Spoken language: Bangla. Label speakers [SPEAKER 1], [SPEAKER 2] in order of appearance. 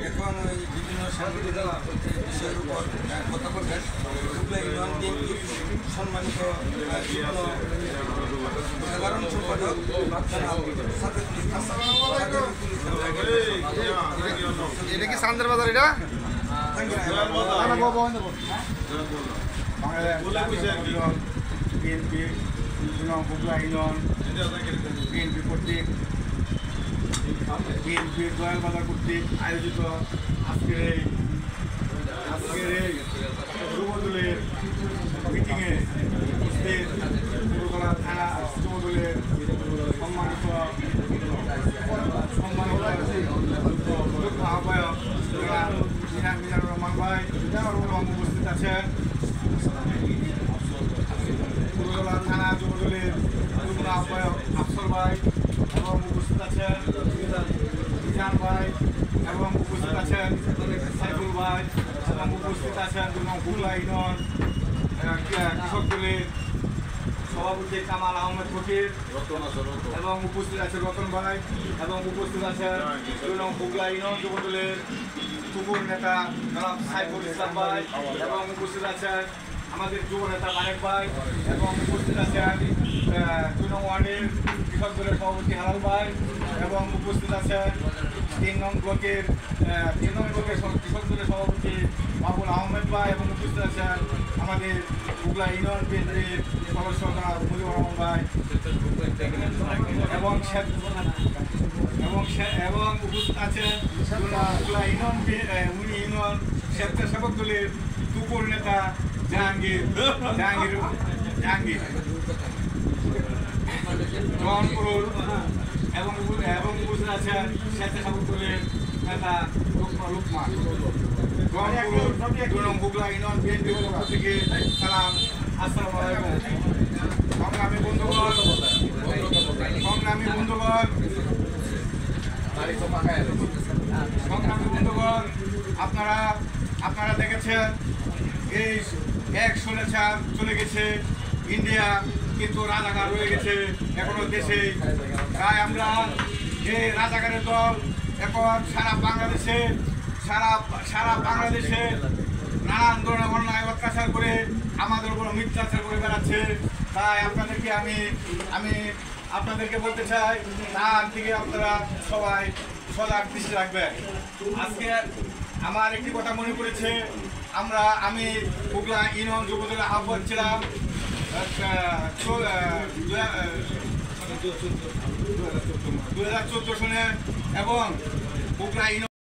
[SPEAKER 1] এখন ওই বিভিন্ন সাংগঠনিক বিষয়ের উপর কথা বলবেন। ইউনিয়ন বিএনপির সম্মানিত সাধারণ সম্পাদক
[SPEAKER 2] এটা কি চান্দের বাজার? এটা
[SPEAKER 3] বিএনপি বিএনপি কর্তৃক বিএনপির দয়াল বাজার কর্তৃক আয়োজিত আজকের এই যুবদলের মিটিংয়ে উপস্থিত পুরকলা থানা যুবদলের সম্মানিত আহ্বায়ক মিজানুর রহমান ভাই এবং উপস্থিত আছেন পুরকলা থানা যুবদলের যুগ্ম আহ্বায়ক আফসর ভাই এবং উপস্থিত আছেন মিজান ভাই এবং উপস্থিত আছেন সাইফুল ভাই এবং উপস্থিত আছেন হুগলা ইউনিয়ন কৃষক দলের সভাপতি কামাল আহমেদ ফকির এবং উপস্থিত আছে রতন ভাই এবং উপস্থিত আছেন হুগলা ইউনিয়ন যুব দলের তুকুর নেতা জনাব সাইফুল ইসলাম ভাই এবং উপস্থিত আছেন আমাদের যুব নেতা মানিক ভাই এবং উপস্থিত আছেন 2 নং ওয়ার্ডের কৃষক দলের সভাপতি হালাল ভাই এবং উপস্থিত আছেন 3 নং ব্লকের কৃষক দলের সভাপতি বাবুল আহমেদ ভাই এবং উপস্থিত আছেন আমাদের হুগলা ইউনিয়ন বিএনপির সদস্য মুজিবুর রহমান ভাই এবং উপস্থিত আছেন হুগলা ইউনিয়ন স্বেচ্ছাসেবক দলের তুকুর নেতা জাহাঙ্গীর জওয়ানপুর এবং উপস্থিত আছেন স্বেচ্ছাসেবক দলের নেতা লুকমান জওয়ানপুর হুগলা ইউনিয়ন বিএনপির পক্ষ থেকে সালাম। আসসালামু আলাইকুম। সংগ্রামী বন্ধুগণ, আপনারা দেখেছেন এই এক স্বৈরাচার চলে গেছে ইন্ডিয়া, কিন্তু রাজাকার রয়ে গেছে এখনো দেশে। তাই আমরা এই রাজাকারের দল এখন সারা বাংলাদেশে নানান ধরনের অন্যায় অত্যাচার করে আমাদের উপর মিথ্যাচার করে বেড়াচ্ছে। তাই আপনাদেরকে আমি আপনাদেরকে বলতে চাই, তার দিকে আপনারা সবাই সজাগ দৃষ্টি রাখবেন। আজকে আমার একটি কথা মনে পড়েছে, আমি হুগলা ইউনিয়ন যুবদলের আহ্বায়ক ছিলাম 2014 সনে এবং হুগলা ইউনিয়ন